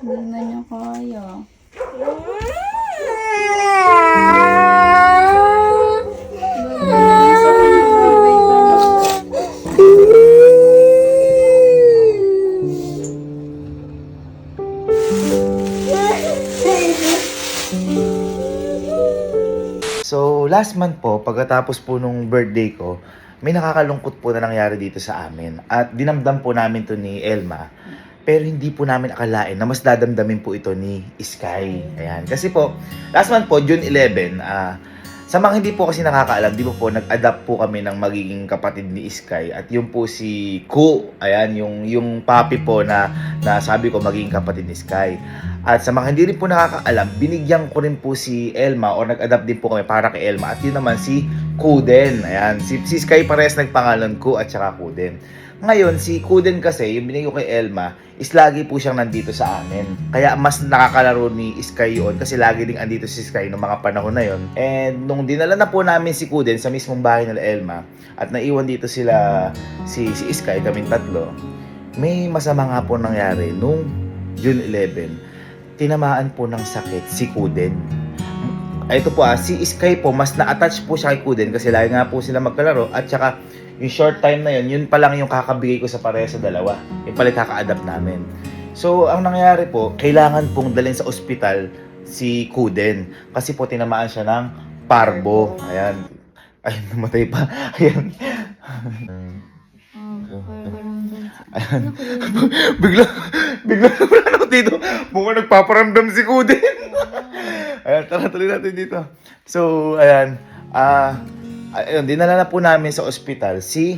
Hindi na niya kaya. So, last month po, pagkatapos po nung birthday ko, may nakakalungkot po na nangyari dito sa amin. At dinamdam po namin to ni Elma. Pero hindi po namin akalain na mas dadamdamin po ito ni Sky. Ayan. Kasi po, last month po, June 11, sa mga hindi po kasi nakakaalam, di ba po, nag-adapt po kami ng magiging kapatid ni Sky. At yun po si Ku, ayan, yung papi po na sabi ko magiging kapatid ni Sky. At sa mga hindi rin po nakakaalam, binigyan ko rin po si Elma o nag-adapt din po kami para kay Elma. At yun naman si Kuden. Ayan, si Sky parehas nagpangalan Ku at saka Kuden. Ngayon, si Kuden kasi, yung binigay ko kay Elma, is lagi po siyang nandito sa amin. Kaya mas nakakalaro ni Sky yun kasi lagi ding andito si Sky noong mga panahon na yun. And nung dinala na po namin si Kuden sa mismong bahay nila Elma at naiwan dito sila si Sky, kaming tatlo, may masama nga po nangyari nung June 11. Tinamaan po ng sakit si Kuden. Ito po si Sky po, mas na-attach po siya kay Kuden kasi lagi nga po sila magkalaro at saka yung short time na yun pa lang yung kakabigay ko sa pareha sa dalawa. Yung pala kaka-adapt namin. So, ang nangyari po, kailangan pong dalhin sa ospital si Kuden kasi po tinamaan siya ng parbo. Ayan. Ay, namatay pa. Ayan. Ayan. bigla naman ako dito. Mukhang nagpaparamdam si Kuden. Ayan, tara tuloy natin dito. So, ayan. Ayun, dinala na po namin sa ospital si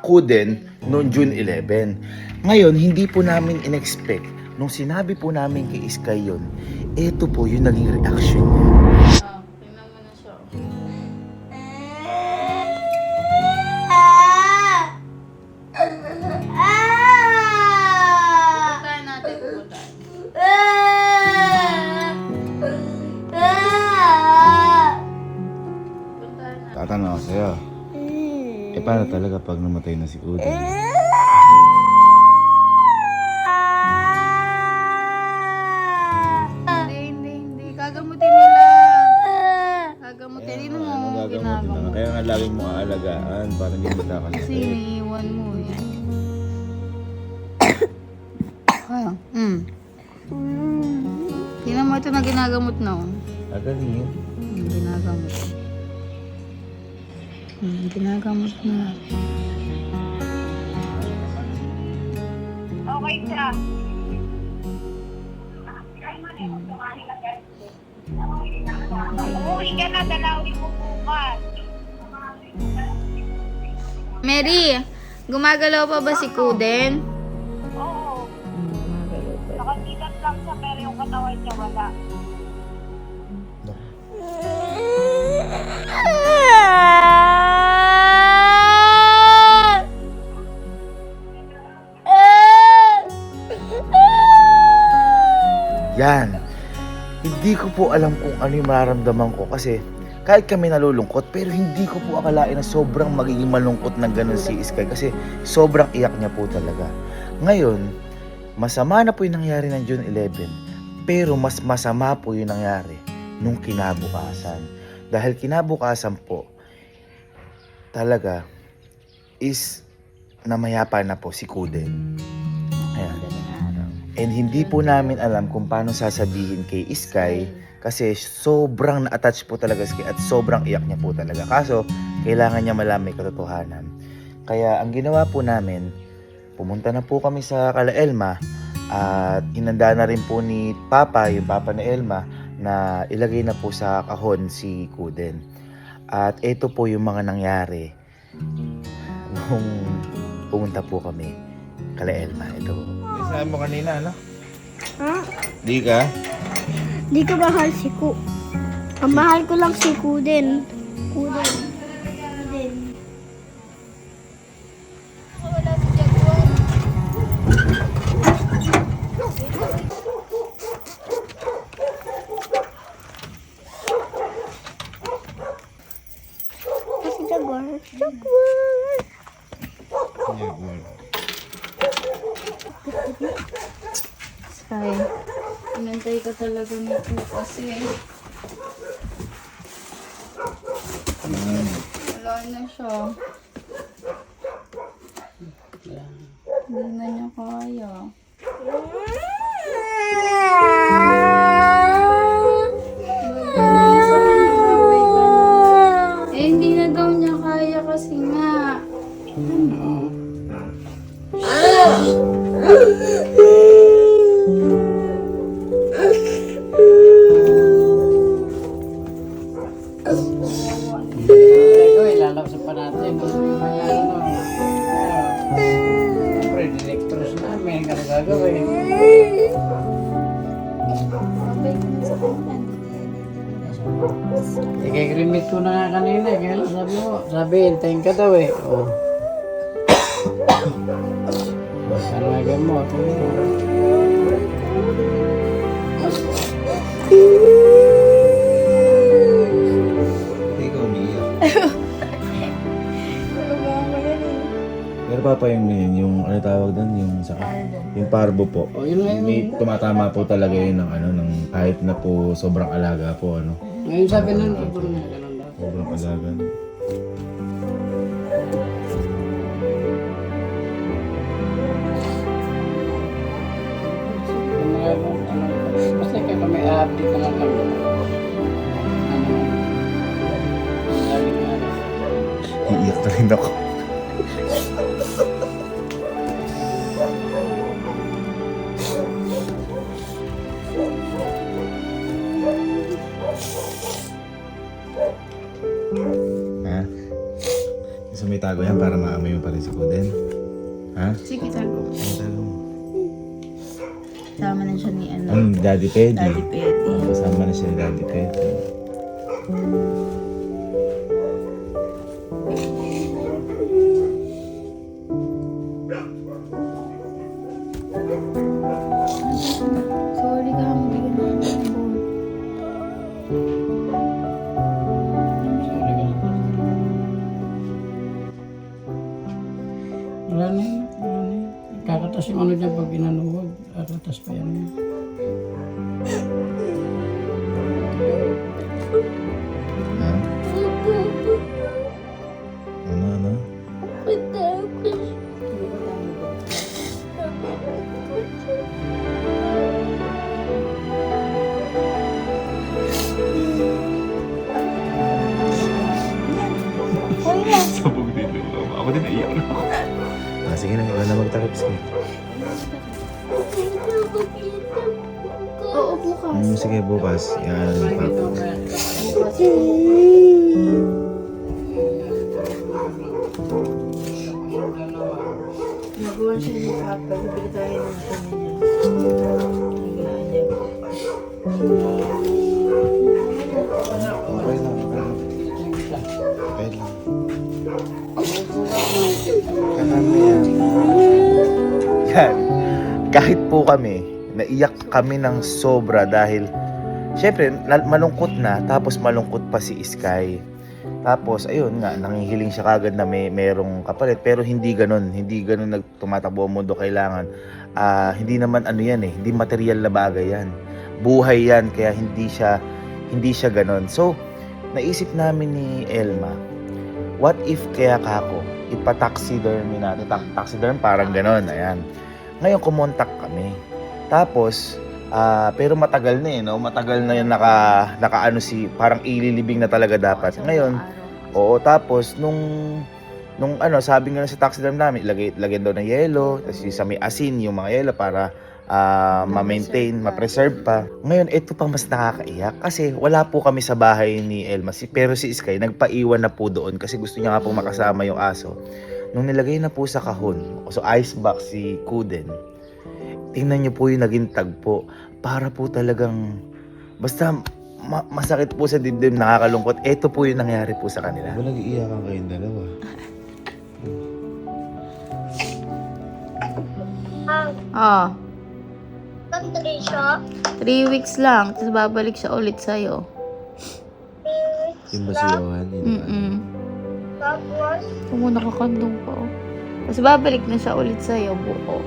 Kuden noong June 11. Ngayon, hindi po namin in-expect. Nung sinabi po namin kay Sky yun, ito po yung naging reaction niya. Tingnan mo na siya. Pupuntahan natin, pupuntahan. Pupuntahan natin. Tatanong ako sa'yo. Eh, paano talaga pag namatay na si Kuden? Hindi. Gagamutin nila. Gagamutin. Hindi mo ginagawa. Kaya nga laging mo aalagaan para hindi mo Kasi takasakit. iniiwan mo yan. Kaya, Tingnan mo ito na ginagamot na, oh. Agaling yun. Ginagamot. Ginagamot na. Okay siya. Umuwi ka na, dalawin mo bukas. Mary, gumagalaw pa ba si Kuden? Oo. Gumagalaw pa. Nakasilat lang siya pero yung katawan niya wala. Yan. Hindi ko po alam kung ano yung mararamdaman ko kasi kahit kami nalulungkot pero hindi ko po akalain na sobrang magiging malungkot ng ganun si Sky kasi sobrang iyak niya po talaga. Ngayon, masama na po yung nangyari ng June 11 pero mas masama po yung nangyari nung kinabukasan. Dahil kinabukasan po talaga is namayapa na po si Kuden. Ayan. And hindi po namin alam kung paano sasabihin kay Sky kasi sobrang na-attach po talaga Sky at sobrang iyak niya po talaga. Kaso, kailangan niya malaman yung katotohanan. Kaya ang ginawa po namin, pumunta na po kami sa kala Elma at inanda na rin po ni Papa, yung Papa ni Elma, na ilagay na po sa kahon si Kuden. At ito po yung mga nangyari nung pumunta po kami kala Elma. Ito po. Saan mo kanina, ano? Ha? Di ka? Di ko mahal si Ku. Ang mahal ko lang si Kuden. Kuden. Kasi Jaguar. Jaguar. Sky. Inantay ka talaga nito kasi. Wala na siya. Hindi na niya kaya. Eh, hindi na daw niya kaya kasi nga. Ilalabas pa natin. Siyempre, directors namin. Ano gagawin? Babay ka na sa kanya. Ikikrimit ko na nga kanina. Kaya sabi mo, hintayin ka daw eh. Oh. Ano nga gamot? Hindi ka umiiyak. Pero pa yung ano tawag doon, yung saka, yung parbo po. Oh, yun nga yun. May tumatama po talaga yun ng ano, ng kahit na po sobrang alaga po, ano. Ngayon sabi nun, puro nga ganun daw. Sobrang alaga. Yung mga basta ikaw may update na lang lang. Lagi nga. Iiyak na rin ako. Ha? Gusto may tago yan para maamoy mo pa rin si Kuden? Ha? Sige, tago. Ano tago mo? Sama na siya ni ano. Daddy Pedi? Daddy Petty. Kasama na siya ni Daddy Pedi. Sorry ka, hindi ka na Wala na yun. Kakatas yung ano dyan pag inanuwag. Kakatas pa yan. Ha? Ano? Sabog dito. Ako din naiyak na ako. Sige na, wala na magtakip. Sige. Oo, bukas. Sige, bukas. Yan. Nagawa siya ni Papa. Bibili tayo ng kanya. Okay lang. Okay lang. Yan. Kahit po kami, naiyak kami ng sobra dahil syempre, malungkot na, tapos malungkot pa si Sky. Tapos, ayun nga, nangihiling siya kagad na merong kapalit. Pero hindi ganun nagtumatakbo ang mundo. Kailangan, hindi naman ano yan eh, hindi material na bagay yan. Buhay yan, kaya hindi siya ganun. So, naisip namin ni Elma, what if kaya kako, ipa-taxidermy natin. Taxiderm, parang ganun, ayan. Ngayon, kumontak kami. Tapos, pero matagal na eh, no? Matagal na yun naka parang ililibing na talaga dapat. Ngayon, oo, tapos nung sabi nga sa taxiderm namin, lagyan daw ng yelo, tapos sa may asin yung mga yelo para ma-maintain, ma-preserve pa. Ngayon, ito pa mas nakakaiyak kasi wala po kami sa bahay ni Elma. Pero si Sky, nagpaiwan na po doon kasi gusto niya nga po makasama yung aso. Nung nilagay na po sa kahon, so ice box si Kuden, tingnan niyo po yung naging tagpo. Para po talagang, basta masakit po sa dibdib, nakakalungkot. Ito po yung nangyari po sa kanila. Ba nag-iiyakan kayong dalawa? Oh, Nandali siya. 3 weeks lang. Tapos babalik siya ulit sa'yo. Yung ba si Johan? Tapos, Kung nakakandong pa oh. Tapos babalik na siya ulit sa'yo, buo.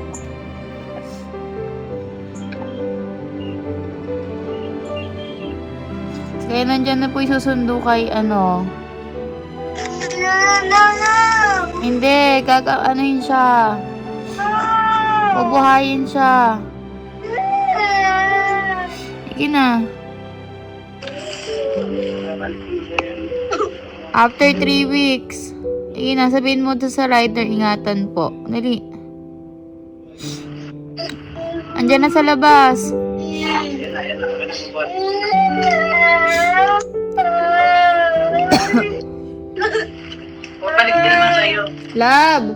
Kaya nandyan na po isusundo kay ano. Hindi, anuhin siya. Bubuhayin siya. Sige na. After 3 weeks. Sige na, sabihin mo to sa rider, ingatan po. Dali. Andyan na sa labas. Balik din naman sa'yo. Love.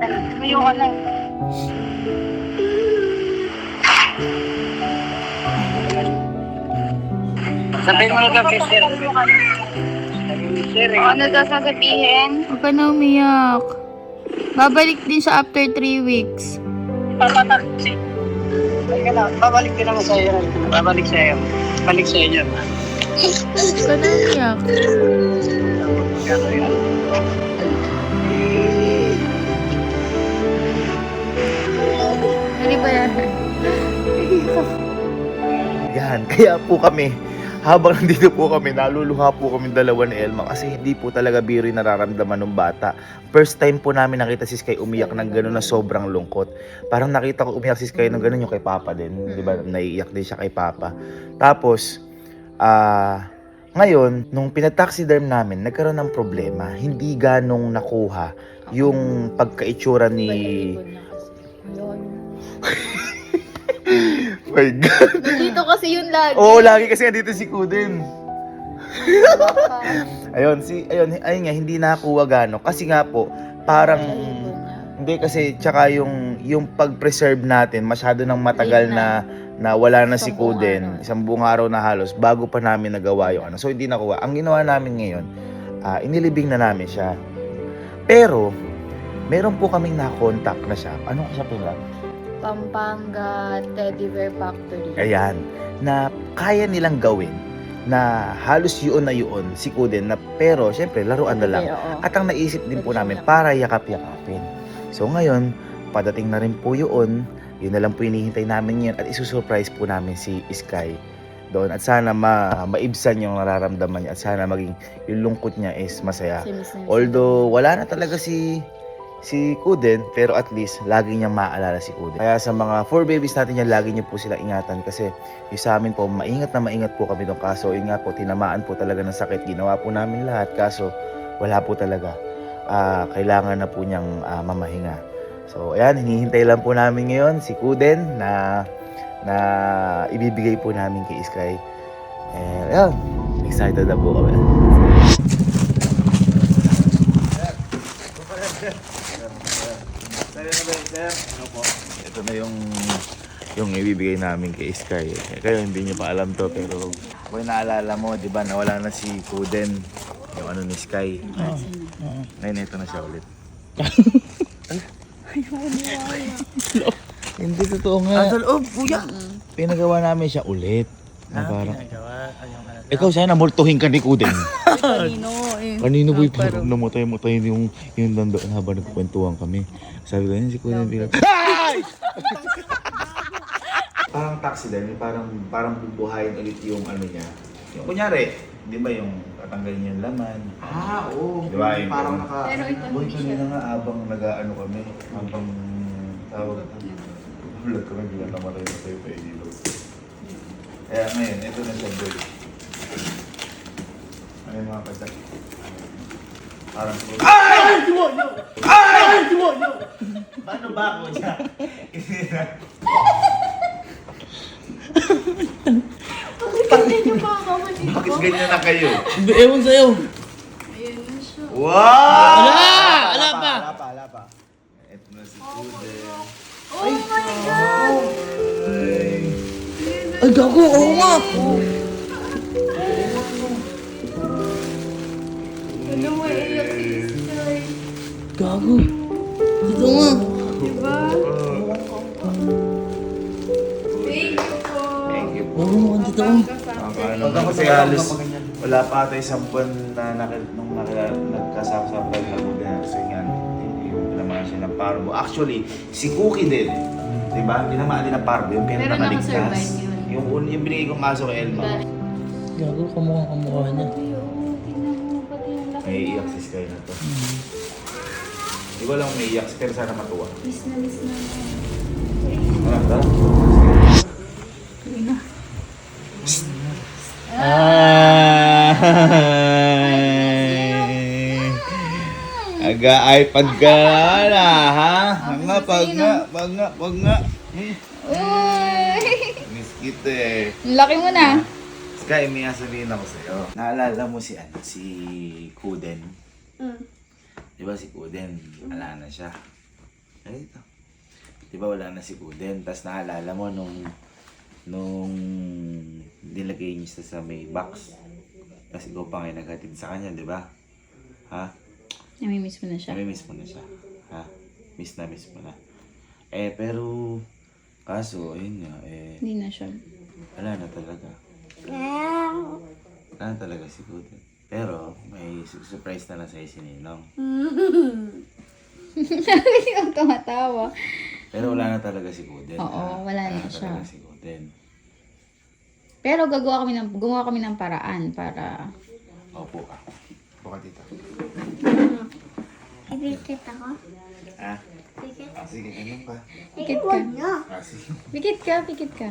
Tumayo ka na. Sabihin mo na kay sir. Sir, ano daw sasabihin? Huwag ka na umiyak. Babalik din siya after 3 weeks. Papataksi. Halika na, babalik din naman sa'yo. Babalik sa'yo. Balik sa inyo. Huwag ka na umiyak. Dali ba yan? Yan, kaya po kami, habang nandito po kami, naluluha po kami dalawa ni Elma kasi hindi po talaga biro yung nararamdaman ng bata. First time po namin nakita si Sky umiyak ng gano'n na sobrang lungkot. Parang nakita ko umiyak si Sky ng gano'n yung kay Papa din. Di ba? Naiiyak din siya kay Papa. Tapos, ngayon, nung pinataxiderm namin, nagkaroon ng problema. Hindi ganong nakuha yung pagkaitsura ni... My God. Dito kasi yun lagi. Oo, lagi kasi andito si Kuden. ayun nga, hindi nakuha gano. Kasi nga po, parang, hindi kasi, tsaka yung pag-preserve natin, masyado nang matagal na wala na si Kuden. Isang buong araw na halos, bago pa namin nagawa yung ano. So, hindi nakuha. Ang ginawa namin ngayon, inilibing na namin siya. Pero, meron po kaming na-contact na siya. Ano ko siya pinag? Pampanga Teddy Bear Factory. Ayan, na kaya nilang gawin na halos yun na yun si Kuden na pero syempre laruan na lang. At ang naisip din po namin para yakap-yakapin. So ngayon, padating na rin po yun na lang po hinihintay namin ngayon at isusurprise po namin si Sky doon at sana maibsan yung nararamdaman niya at sana maging yung lungkot niya is masaya. Although wala na talaga si Kuden, pero at least lagi niyang maaalala si Kuden. Kaya sa mga 4 babies natin yan, lagi niyo po sila ingatan kasi yung sa amin po, maingat na maingat po kami doon. Kaso yun nga po, tinamaan po talaga ng sakit. Ginawa po namin lahat, kaso wala po talaga. Kailangan na po niyang mamahinga. So ayan, hinihintay lang po namin ngayon si Kuden na ibibigay po namin kay Sky. And ayan, excited na po kami. Ito na yung ibibigay namin kay Sky. Kayo hindi niyo pa alam to pero kung naalala mo, di ba, nawala na si Kuden, yung ano ni Sky. Ngayon ito na siya ulit. Hindi totoo nga. Kuya. Pinagawa namin siya ulit. Na parang, ikaw sana multuhin ka ni Kuden. Kanino boy, parang namatay yung dandoon habang nagkukwentuhan kami. Sabi ko yun, si Kuden bilang, ay! Parang taxidermy, parang bubuhayin ulit yung ano niya. Yung kunyari, di ba yung tatanggalin niya yung laman? Oo. Di ba yung parang Pero ito boy, hindi kanina nga abang nag-ano kami, habang tawag, vlog kami, bilang namatay na tayo pa dito. Kaya ngayon, ito na siya boy. Ano yung mga pagkat? Parang ay! Demonyo! Ay! Demonyo! Paano ba ako siya? Bakit ganyan na kayo? Ewan sa'yo. Wow! Ala pa! Ala pa. Ito na si Kuden. Oh my God! Ay, gago, oo nga! Ano mo iyak si Sky? Gago. Ito nga. Diba? Thank you po. Thank you po. Oo nga, dito. Ano kasi halos wala pa ata isang buwan na nung nagkasama-sama tayo na Kuden. Kasi nga, yung tinamaan siya ng parbo. Actually, si Cookie din. Diba? Tinamaan din ng parbo. Yung Pero pinakaligtas. nakasurvive yun. Yung binigay kong aso kay Elma. Gago, kamukha niya. May iiyak si Sky na to. Hindi ko alam kung may iiyak, pero sana matuwa. Miss na. Tara. Aga-iPad ka na, ha? Pag nga. Uy! Miss kita eh. Laki mo na. Sky, may sabihin ako sa'yo. Naalala mo si Kuden? Di ba si Kuden, wala na siya. Ay, ito. Di ba wala na si Kuden? Tapos naalala mo nung nilagay niya sa may box. Tapos ikaw pa ngayon naghatid sa kanya, di ba? Ha? Namimiss mo na siya. Namimiss mo na siya. Ha? Miss mo na. Pero, kaso, ayun nga, Hindi na siya. wala na talaga. Wala na talaga si Kuden. Pero, may surprise na lang sa'yo si Ninong. Hindi ako tumatawa. Pero wala na talaga si Kuden. Oo, wala na siya. talaga si Kuden. Pero gumawa kami ng paraan para... Opo ka. Buka dito. Ipikit ako. Ha? Sige, ganyan pa. Pikit ka. Huwag niya. Sige.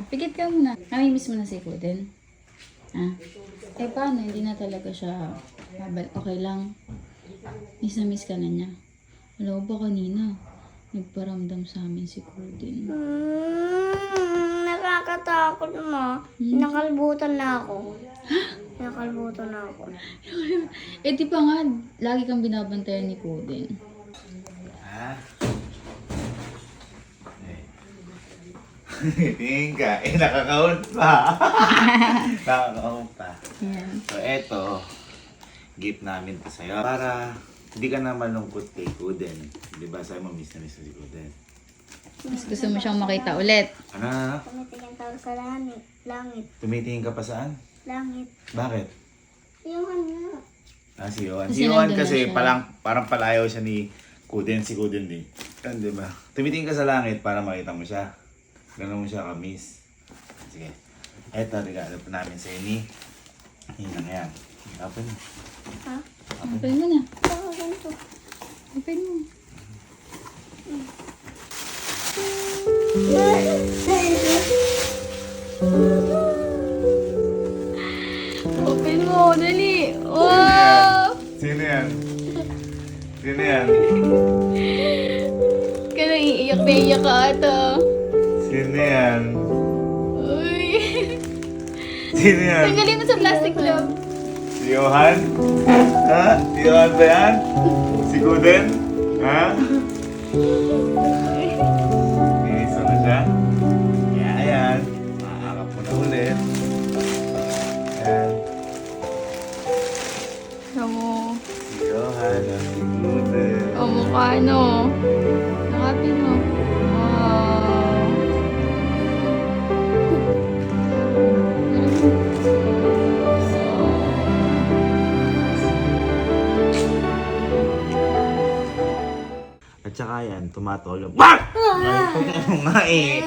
Pikit ka muna. Namimiss mo na si Kuden. Ah. Paano? Hindi na talaga siya okay lang. Miss na miss ka na niya. Wala ba kanina? Nagparamdam sa amin si Kuden. Nakakatakot mo. Nakalbutan na ako. Nakalbutan na ako. Di ba nga, lagi kang binabantayan ni Kuden. Ha? Tingin ka. Nakakaunt pa. Nakakaunt pa. Yan. So, eto. Gift namin to sa'yo. Para hindi ka na malungkot kay Kuden. Di ba? Sabi mo, miss na miss mo si Kuden. Mas gusto mo siyang makita ulit. Ano? Tumitingin tayo sa langit. Langit. Tumitingin ka pa saan? Langit. Bakit? Yung ano. Si Johan. Kasi Si Johan nandun na kasi siya. parang palayaw siya ni Kuden. Si Kuden din. Yan, di ba? Tumitingin ka sa langit para makita mo siya. Ganun mo siya ka-miss. Sige. Eto, regalo pa namin sa ni Ninang yan. Open mo. Ha? Open mo na. Baka ganito. Open mo. Open mo, dali. Wow! Sino yan? Sino yan? Kaya iiyak na iiyak ka ata. Sino yan? Uy. Sino yan? Tanggalin mo sa plastic glove. Si Johan? Ha? Si Johan ba yan? Si Kuden? Ha? Inis mo na siya? Yeah, ayan. Maakap mo na ulit. Ayan. Kamu. Si Johan at si Kuden. O mukha no. Nakapin mo. Wow. At saka yan, tumatolo. Wah! Ano nga eh?